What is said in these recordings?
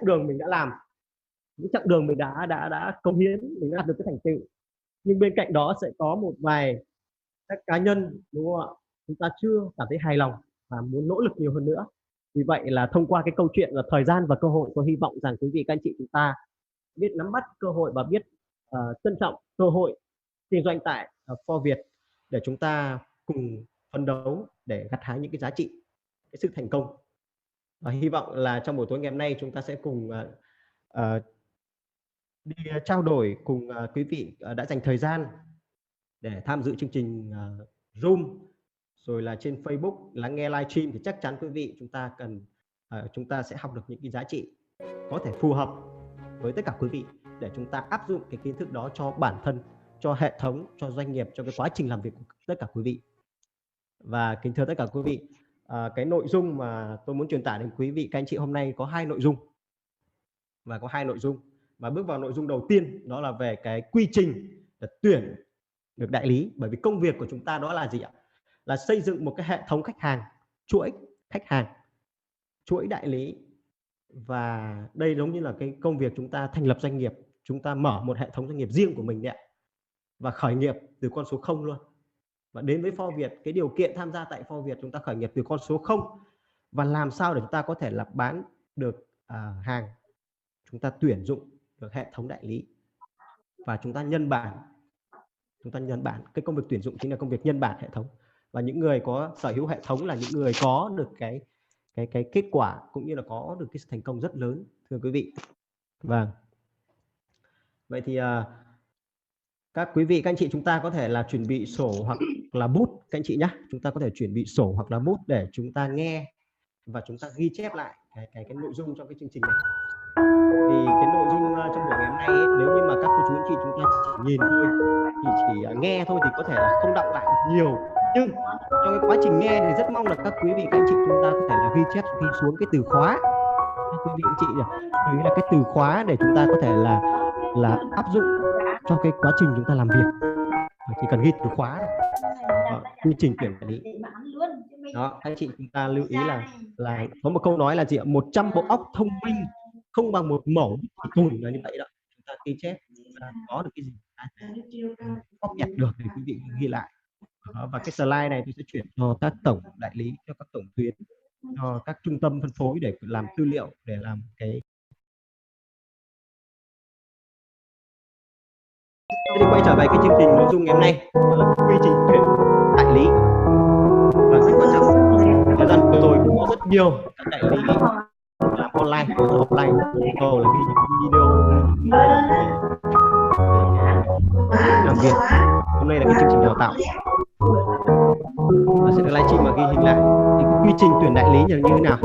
đường mình đã làm, những chặng đường mình đã cống hiến, mình đã đạt được cái thành tựu, nhưng bên cạnh đó sẽ có một vài các cá nhân, đúng không ạ, chúng ta chưa cảm thấy hài lòng và muốn nỗ lực nhiều hơn nữa. Vì vậy là thông qua cái câu chuyện là thời gian và cơ hội, tôi hy vọng rằng quý vị các anh chị chúng ta biết nắm bắt cơ hội và biết trân trọng cơ hội kinh doanh tại For Việt để chúng ta cùng phấn đấu để gặt hái những cái giá trị, cái sự thành công. Và hy vọng là trong buổi tối ngày hôm nay chúng ta sẽ cùng đi trao đổi cùng quý vị đã dành thời gian để tham dự chương trình Zoom, rồi là trên Facebook lắng nghe livestream, thì chắc chắn quý vị chúng ta sẽ học được những cái giá trị có thể phù hợp với tất cả quý vị để chúng ta áp dụng cái kiến thức đó cho bản thân, cho hệ thống, cho doanh nghiệp, cho cái quá trình làm việc của tất cả quý vị. Và kính thưa tất cả quý vị, cái nội dung mà tôi muốn truyền tải đến quý vị các anh chị hôm nay có hai nội dung. Và bước vào nội dung đầu tiên đó là về cái quy trình để tuyển được đại lý. Bởi vì công việc của chúng ta đó là gì ạ? Là xây dựng một cái hệ thống khách hàng, chuỗi khách hàng, chuỗi đại lý. Và đây giống như là cái công việc chúng ta thành lập doanh nghiệp, chúng ta mở một hệ thống doanh nghiệp riêng của mình đấy ạ. Và khởi nghiệp từ con số 0 luôn. Và đến với For Việt, cái điều kiện tham gia tại For Việt chúng ta khởi nghiệp từ con số 0. Và làm sao để chúng ta có thể là bán được hàng, chúng ta tuyển dụng được hệ thống đại lý và chúng ta nhân bản. Cái công việc tuyển dụng chính là công việc nhân bản hệ thống. Và những người có sở hữu hệ thống là những người có được cái kết quả cũng như là có được cái thành công rất lớn, thưa quý vị. Vâng. Vậy thì các quý vị các anh chị chúng ta có thể là chuẩn bị sổ hoặc là bút các anh chị nhé. Chúng ta có thể chuẩn bị sổ hoặc là bút để chúng ta nghe và chúng ta ghi chép lại cái nội dung trong cái chương trình này. Thì cái nội dung trong buổi ngày hôm nay ấy, nếu như mà các cô chú anh chị chúng ta chỉ nhìn thôi, chỉ nghe thôi thì có thể là không đọng lại được nhiều, nhưng trong cái quá trình nghe thì rất mong là các quý vị các anh chị chúng ta có thể là ghi chép xuống cái từ khóa, các quý vị anh chị đấy là cái từ khóa để chúng ta có thể là áp dụng cho cái quá trình chúng ta làm việc. Chỉ cần ghi từ khóa thôi. Quy trình tuyển đại lý đó, anh chị chúng ta lưu ý là có một câu nói là gì ạ? 100 bộ óc thông minh không bằng một mẩu chỉ tùn, là như vậy đó. Chúng ta ghi chép có được cái gì cóp nhặt được thì quý vị ghi lại. Và cái slide này tôi sẽ chuyển cho các tổng đại lý, cho các tổng tuyến, cho các trung tâm phân phối để làm tư liệu, để làm cái. Thế thì quay trở về cái chương trình nội dung ngày hôm nay, đó là quy trình tuyển đại lý. Và rất quan trọng, thời gian vừa rồi cũng có rất nhiều các đại lý làm online, offline, cầu là ghi những video làm việc. Hôm nay là cái chương trình đào tạo và sẽ được livestream và ghi hình lại. Thì cái quy trình tuyển đại lý như thế nào?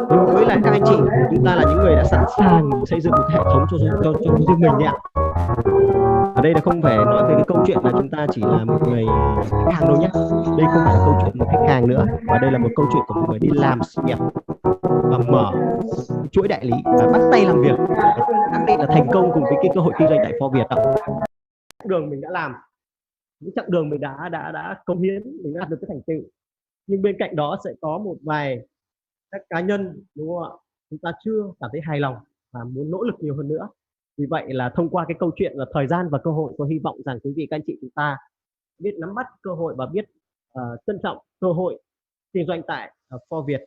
Đối với lại các anh chị, chúng ta là những người đã sẵn sàng xây dựng một cái hệ thống cho riêng mình đấy ạ. Ở đây là không phải nói về cái câu chuyện là chúng ta chỉ là một người khách hàng đâu nhé. Đây không phải là câu chuyện một khách hàng nữa, và đây là một câu chuyện của một người đi làm sự nghiệp và mở chuỗi đại lý và bắt tay làm việc. Xác định là thành công cùng với cái cơ hội kinh doanh tại For Việt đó. Đường mình đã làm, những chặng đường mình đã cống hiến, mình đã đạt được cái thành tựu, nhưng bên cạnh đó sẽ có một vài các cá nhân, đúng không ạ, chúng ta chưa cảm thấy hài lòng và muốn nỗ lực nhiều hơn nữa. Vì vậy là thông qua cái câu chuyện là thời gian và cơ hội, tôi hy vọng rằng quý vị các anh chị chúng ta biết nắm bắt cơ hội và biết trân trọng cơ hội kinh doanh tại For Việt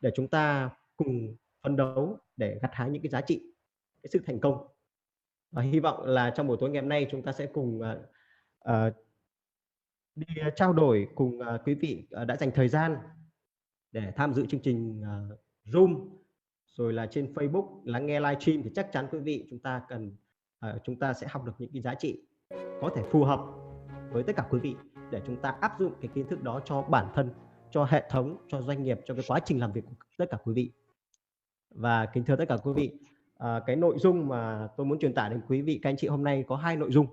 để chúng ta cùng phấn đấu để gặt hái những cái giá trị, cái sự thành công. Và hy vọng là trong buổi tối ngày hôm nay chúng ta sẽ cùng đi trao đổi cùng quý vị đã dành thời gian để tham dự chương trình Zoom, rồi là trên Facebook lắng nghe livestream, thì chắc chắn quý vị chúng ta sẽ học được những cái giá trị có thể phù hợp với tất cả quý vị để chúng ta áp dụng cái kiến thức đó cho bản thân, cho hệ thống, cho doanh nghiệp, cho cái quá trình làm việc của tất cả quý vị. Và kính thưa tất cả quý vị, cái nội dung mà tôi muốn truyền tải đến quý vị các anh chị hôm nay có hai nội dung.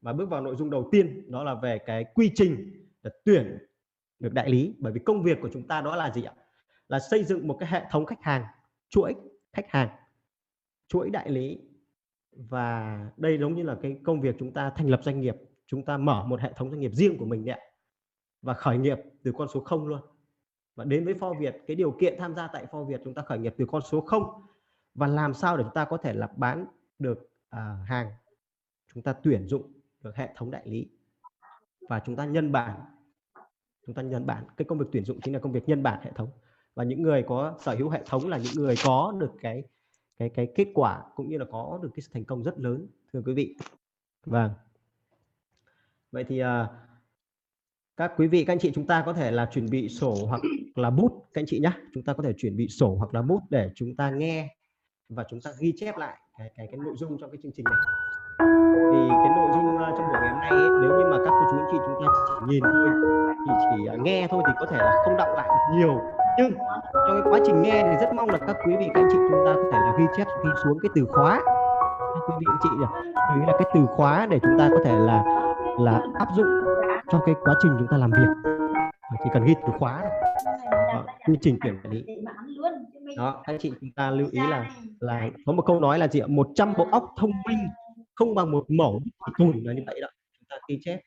Và bước vào nội dung đầu tiên đó là về cái quy trình để tuyển được đại lý. Bởi vì công việc của chúng ta đó là gì ạ? Là xây dựng một cái hệ thống khách hàng, chuỗi khách hàng, chuỗi đại lý. Và đây giống như là cái công việc chúng ta thành lập doanh nghiệp, chúng ta mở một hệ thống doanh nghiệp riêng của mình đấy ạ. Và khởi nghiệp từ con số 0 luôn. Và đến với For Việt, cái điều kiện tham gia tại For Việt chúng ta khởi nghiệp từ con số 0 và làm sao để chúng ta có thể là bán được hàng, chúng ta tuyển dụng được hệ thống đại lý và chúng ta nhân bản. Cái công việc tuyển dụng chính là công việc nhân bản hệ thống, và những người có sở hữu hệ thống là những người có được cái kết quả cũng như là có được cái thành công rất lớn, thưa quý vị. Vâng, vậy thì các quý vị các anh chị chúng ta có thể là chuẩn bị sổ hoặc là bút các anh chị nhé. Chúng ta có thể chuẩn bị sổ hoặc là bút để chúng ta nghe và chúng ta ghi chép lại cái nội dung trong cái chương trình này. Thì cái nội dung trong buổi ngày hôm nay ấy, nếu như mà các cô chú anh chị chúng ta chỉ nhìn thôi, chỉ nghe thôi thì có thể là không đọc lại được nhiều, nhưng trong cái quá trình nghe thì rất mong là các quý vị các anh chị chúng ta có thể là ghi xuống cái từ khóa. Các quý vị anh chị đấy là cái từ khóa để chúng ta có thể là áp dụng trong cái quá trình chúng ta làm việc. Chỉ cần ghi từ khóa thôi. Quy trình tuyển quản lý. Đó, các anh chị chúng ta lưu ý là có một câu nói là gì ạ? 100 bộ óc thông minh không bằng một mẩu tùn, là như vậy đó. Chúng ta ghi chép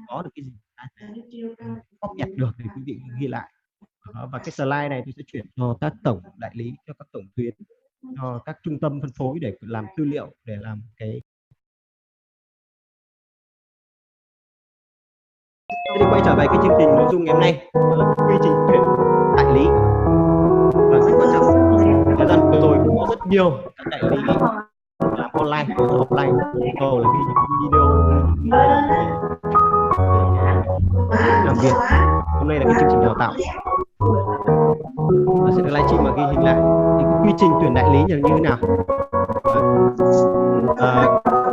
có được cái gì copy nhặt được thì quý vị ghi lại. Đó, và cái slide này tôi sẽ chuyển cho các tổng đại lý, cho các tổng tuyến, cho các trung tâm phân phối để làm tư liệu, để làm cái. Thế thì quay trở về cái chương trình nội dung ngày hôm nay, đó là quy trình tuyển đại lý. Và rất quan trọng, thời gian vừa rồi cũng có rất nhiều các đại lý làm online, offline, cầu là ghi những video làm việc. Hôm nay là cái chương trình đào tạo, và sẽ được livestream và ghi hình lại. Thì cái quy trình tuyển đại lý như thế nào?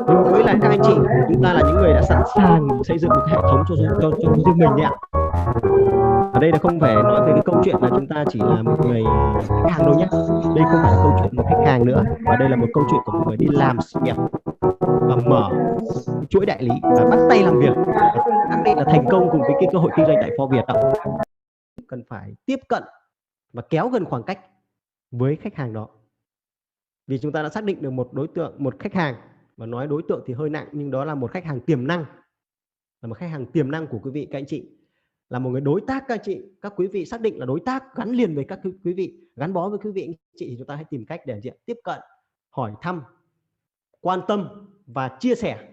Đối với lại các anh chị, chúng ta là những người đã sẵn sàng xây dựng một hệ thống cho riêng mình đấy ạ. Ở đây là không phải nói về cái câu chuyện là chúng ta chỉ là một người khách hàng đâu nhé. Đây không phải là câu chuyện một khách hàng nữa, và đây là một câu chuyện của một người đi làm sự nghiệp và mở chuỗi đại lý và bắt tay làm việc, xác định là thành công cùng với cái cơ hội kinh doanh tại For Việt đó. Cần phải tiếp cận và kéo gần khoảng cách với khách hàng đó, vì chúng ta đã xác định được một đối tượng, một khách hàng, và nói đối tượng thì hơi nặng, nhưng đó là một khách hàng tiềm năng, là một khách hàng tiềm năng của quý vị các anh chị, là một người đối tác các anh chị. Các quý vị xác định là đối tác gắn liền với các quý vị, gắn bó với quý vị anh chị, thì chúng ta hãy tìm cách để tiếp cận, hỏi thăm, quan tâm và chia sẻ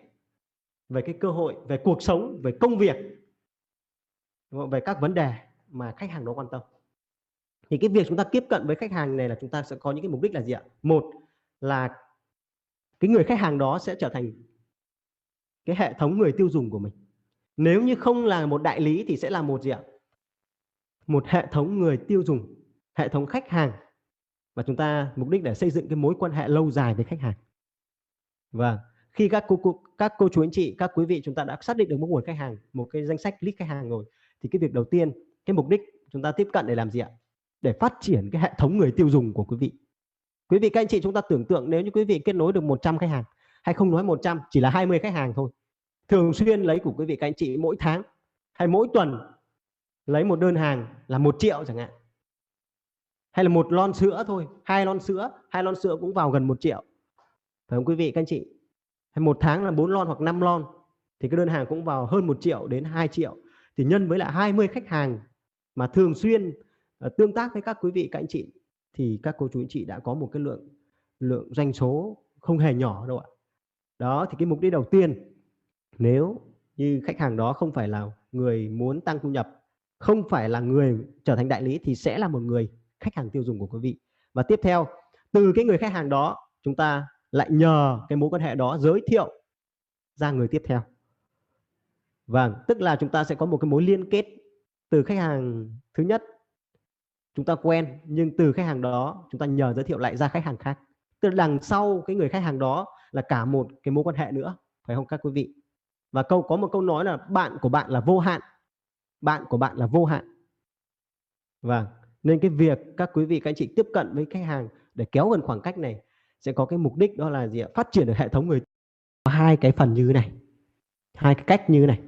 về cái cơ hội, về cuộc sống, về công việc, về các vấn đề mà khách hàng đó quan tâm. Thì cái việc chúng ta tiếp cận với khách hàng này là chúng ta sẽ có những cái mục đích là gì ạ? Một là cái người khách hàng đó sẽ trở thành cái hệ thống người tiêu dùng của mình. Nếu như không là một đại lý thì sẽ là một gì ạ? Một hệ thống người tiêu dùng, hệ thống khách hàng, và chúng ta mục đích để xây dựng cái mối quan hệ lâu dài với khách hàng. Và khi các cô chú anh chị, các quý vị chúng ta đã xác định được một nguồn khách hàng, một cái danh sách list khách hàng rồi, thì cái việc đầu tiên, cái mục đích chúng ta tiếp cận để làm gì ạ? Để phát triển cái hệ thống người tiêu dùng của quý vị. Quý vị các anh chị chúng ta tưởng tượng nếu như quý vị kết nối được 100 khách hàng, hay không nói 100, chỉ là 20 khách hàng thôi, thường xuyên lấy của quý vị các anh chị mỗi tháng hay mỗi tuần lấy một đơn hàng là 1 triệu chẳng hạn, hay là một lon sữa thôi, hai lon sữa cũng vào gần 1 triệu, phải không quý vị các anh chị? Hay một tháng là 4 lon hoặc 5 lon thì cái đơn hàng cũng vào hơn 1 triệu đến 2 triệu, thì nhân với lại 20 khách hàng mà thường xuyên tương tác với các quý vị các anh chị, thì các cô chú anh chị đã có một cái lượng doanh số không hề nhỏ đâu ạ. Đó, thì cái mục đích đầu tiên, nếu như khách hàng đó không phải là người muốn tăng thu nhập, không phải là người trở thành đại lý, thì sẽ là một người khách hàng tiêu dùng của quý vị. Và tiếp theo, từ cái người khách hàng đó, chúng ta lại nhờ cái mối quan hệ đó giới thiệu ra người tiếp theo. Vâng, tức là chúng ta sẽ có một cái mối liên kết từ khách hàng thứ nhất chúng ta quen, nhưng từ khách hàng đó chúng ta nhờ giới thiệu lại ra khách hàng khác. Tức là đằng sau cái người khách hàng đó là cả một cái mối quan hệ nữa, phải không các quý vị? Và có một câu nói là bạn của bạn là vô hạn. Bạn của bạn là vô hạn. Vâng, nên cái việc các quý vị các anh chị tiếp cận với khách hàng để kéo gần khoảng cách này sẽ có cái mục đích đó là gì ạ? Phát triển được hệ thống người. Có hai cái phần như thế này, hai cái cách như thế này.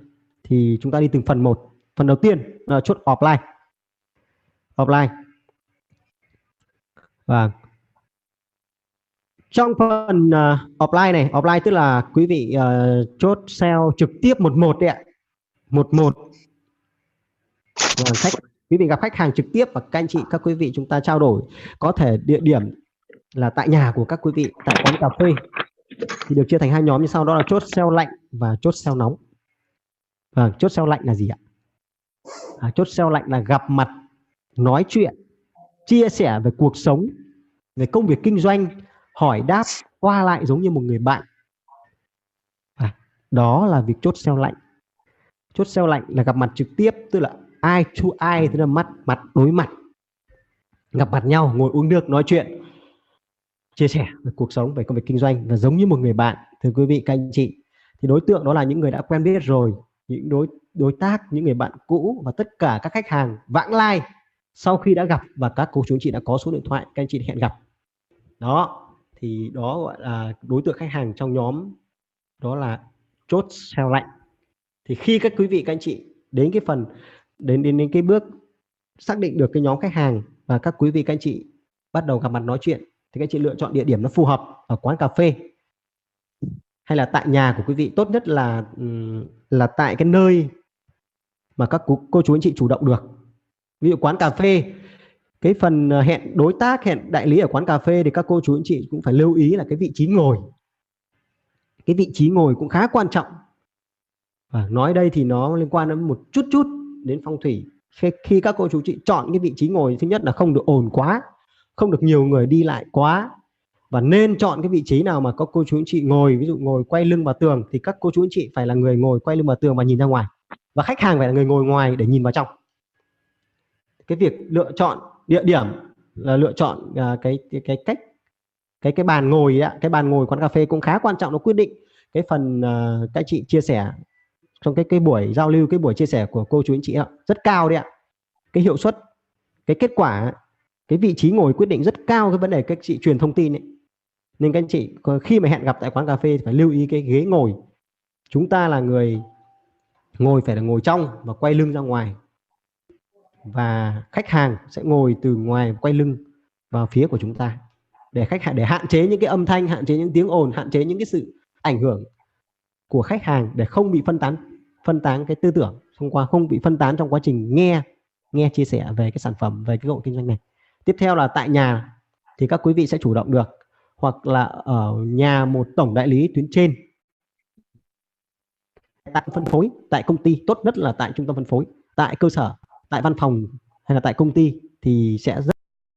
Thì chúng ta đi từng phần một. Phần đầu tiên là chốt offline. Vâng. Trong phần offline này, offline tức là quý vị chốt sale trực tiếp 11 đấy ạ. 11. Vâng, khách Quý vị gặp khách hàng trực tiếp và các anh chị, các quý vị chúng ta trao đổi, có thể địa điểm là tại nhà của các quý vị, tại quán cà phê, thì được chia thành hai nhóm như sau, đó là chốt sale lạnh và chốt sale nóng. Chốt sale lạnh là gì ạ? Chốt sale lạnh là gặp mặt, nói chuyện, chia sẻ về cuộc sống, về công việc kinh doanh, hỏi đáp qua lại giống như một người bạn. Đó là việc chốt sale lạnh. Chốt sale lạnh là gặp mặt trực tiếp, tức là ai to ai, tức là mặt đối mặt, gặp mặt nhau, ngồi uống nước, nói chuyện, chia sẻ về cuộc sống, về công việc kinh doanh, và giống như một người bạn. Thưa quý vị, các anh chị, thì đối tượng đó là những người đã quen biết rồi, những đối tác, những người bạn cũ, và tất cả các khách hàng vãng lai sau khi đã gặp và các cô chú anh chị đã có số điện thoại, các anh chị hẹn gặp. Đó, thì đó gọi là đối tượng khách hàng trong nhóm, đó là chốt sale lạnh. Thì khi các quý vị các anh chị đến cái phần đến cái bước xác định được cái nhóm khách hàng và các quý vị các anh chị bắt đầu gặp mặt nói chuyện, thì các anh chị lựa chọn địa điểm nó phù hợp, ở quán cà phê hay là tại nhà của quý vị. Tốt nhất là tại cái nơi mà các cô chú anh chị chủ động được. Ví dụ quán cà phê, cái phần hẹn đối tác, hẹn đại lý ở quán cà phê thì các cô chú anh chị cũng phải lưu ý là cái vị trí ngồi. Cái vị trí ngồi cũng khá quan trọng. Nói đây thì nó liên quan đến một chút đến phong thủy. Khi các cô chú chị chọn cái vị trí ngồi, thứ nhất là không được ồn quá, không được nhiều người đi lại quá, và nên chọn cái vị trí nào mà các cô chú anh chị ngồi, ví dụ ngồi quay lưng vào tường thì các cô chú anh chị phải là người ngồi quay lưng vào tường và nhìn ra ngoài, và khách hàng phải là người ngồi ngoài để nhìn vào trong. Cái việc lựa chọn địa điểm là lựa chọn cái bàn ngồi ấy, cái bàn ngồi quán cà phê cũng khá quan trọng, nó quyết định cái phần các chị chia sẻ trong cái buổi giao lưu, cái buổi chia sẻ của cô chú anh chị ạ, rất cao đấy ạ. Cái hiệu suất, cái kết quả, cái vị trí ngồi quyết định rất cao cái vấn đề các chị truyền thông tin ấy. Nên các anh chị khi mà hẹn gặp tại quán cà phê phải lưu ý cái ghế ngồi. Chúng ta là người ngồi phải là ngồi trong và quay lưng ra ngoài, và khách hàng sẽ ngồi từ ngoài quay lưng vào phía của chúng ta, để hạn chế những cái âm thanh, hạn chế những tiếng ồn, hạn chế những cái sự ảnh hưởng của khách hàng, để không bị phân tán cái tư tưởng, không bị phân tán trong quá trình nghe chia sẻ về cái sản phẩm, về cái hộ kinh doanh này. Tiếp theo là tại nhà thì các quý vị sẽ chủ động được, hoặc là ở nhà một tổng đại lý tuyến trên, tại phân phối, tại công ty, tốt nhất là tại trung tâm phân phối, tại cơ sở, tại văn phòng hay là tại công ty thì sẽ rất